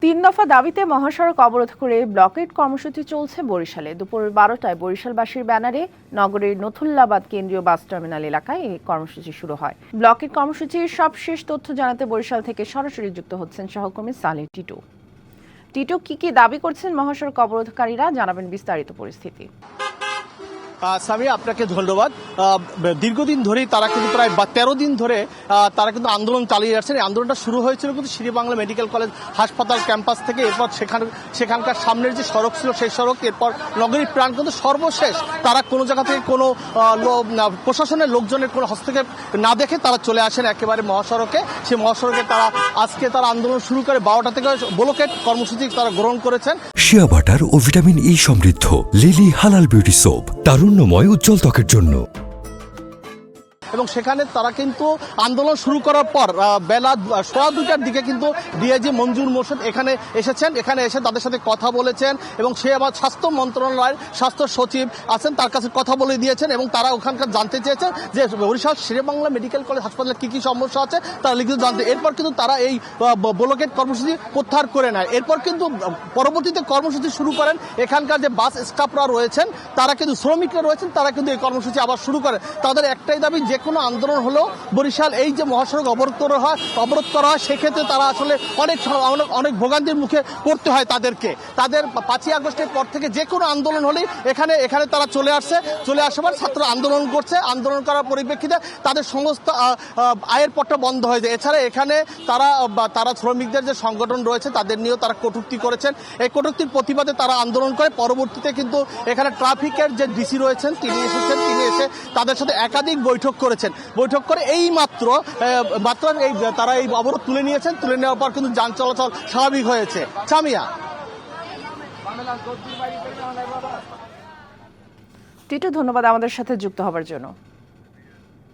তিন দফা দাবিতে মহাসড়ক অবরোধ করে ব্লকেট কর্মসূচি চলছে বরিশালে। দুপুর 12টায় বরিশালবাসীর ব্যানারে নগরীর নথুল্লাবাদ কেন্দ্রীয় বাস টার্মিনাল এলাকায় এই কর্মসূচি শুরু হয়। ব্লকেট কর্মসূচির সবশেষ তথ্য জানাতে বরিশাল থেকে সরাসরি যুক্ত হচ্ছেন সহকর্মী সালেহ টিটু। টিটু, কি দাবি করছেন মহাসড়ক অবরোধকারীরা, জানাবেন বিস্তারিত পরিস্থিতি। সামিয়া, আপনাকে ধন্যবাদ। দীর্ঘদিন ধরেই তারা কিন্তু প্রায় 13 দিন ধরে তারা কিন্তু আন্দোলন চালিয়ে যাচ্ছেন। এই আন্দোলনটা শুরু হয়েছিল কিন্তু শেরেবাংলা মেডিকেল কলেজ হাসপাতাল ক্যাম্পাস থেকে। এরপর সেখানকার সামনের যে সড়ক ছিল সেই সড়ক, এরপর নগরীর প্রাণ, কিন্তু সর্বশেষ তারা কোনো জায়গা থেকে কোনো প্রশাসনের লোকজনের কোনো হস্তক্ষেপ না দেখে তারা চলে আসেন একেবারে মহাসড়কে। সেই মহাসড়কে আজকে তারা আন্দোলন শুরু করে 12টা থেকে ব্লকেট কর্মসূচি তারা গ্রহণ করেছেন। শিয়া বাটার ও ভিটামিন ই সমৃদ্ধ লিলি হালাল বিউটি সোপ, তারুণ্যময় উজ্জ্বল ত্বকের জন্য। এবং সেখানে তারা কিন্তু আন্দোলন শুরু করার পর বেলা 2:15টার দিকে কিন্তু ডিআইজি মঞ্জুর মোর্শেদ এখানে এসেছেন। এখানে এসে তাদের সাথে কথা বলেছেন এবং সে আবার স্বাস্থ্য মন্ত্রণালয়ের স্বাস্থ্য সচিব আছেন, তার কাছে কথা বলে দিয়েছেন এবং তারা ওখানকার জানতে চেয়েছেন যে বরিশাল শেরেবাংলা মেডিকেল কলেজ হাসপাতালে কি সমস্যা আছে তারা লিখিত জানতে। এরপর কিন্তু তারা এই ব্লকেট কর্মসূচি প্রত্যাহার করে নেয়। এরপর কিন্তু পরবর্তীতে কর্মসূচি শুরু করেন এখানকার যে বাস স্টাফরা রয়েছেন, তারা কিন্তু শ্রমিকরা রয়েছেন, তারা কিন্তু এই কর্মসূচি আবার শুরু করে। তাদের একটাই দাবি, যে কোনো আন্দোলন হলেও বরিশাল এই যে মহাসড়ক অবরোধ করা হয় সেক্ষেত্রে তারা আসলে অনেক ভোগান্তির মুখে পড়তে হয় তাদেরকে। তাদের 5ই আগস্টের পর থেকে যে কোনো আন্দোলন হলেই এখানে তারা চলে আসার ছাত্র আন্দোলন করছে। আন্দোলন করার পরিপ্রেক্ষিতে তাদের সমস্ত আয়ের পথটা বন্ধ হয়ে যায়। এছাড়া এখানে তারা শ্রমিকদের যে সংগঠন রয়েছে তাদের নিয়েও তারা কটূক্তি করেছেন। এই কটূক্তির প্রতিবাদে তারা আন্দোলন করে। পরবর্তীতে কিন্তু এখানে ট্রাফিকের যে ডিসি রয়েছেন তিনি এসে তাদের সাথে একাধিক বৈঠক করে এই মাত্র তারা এই অবরোধ তুলে নেওয়ার পর কিন্তু যান চলাচল স্বাভাবিক হয়েছে। সামিয়া, টিটু, ধন্যবাদ আমাদের সাথে যুক্ত হবার জন্য।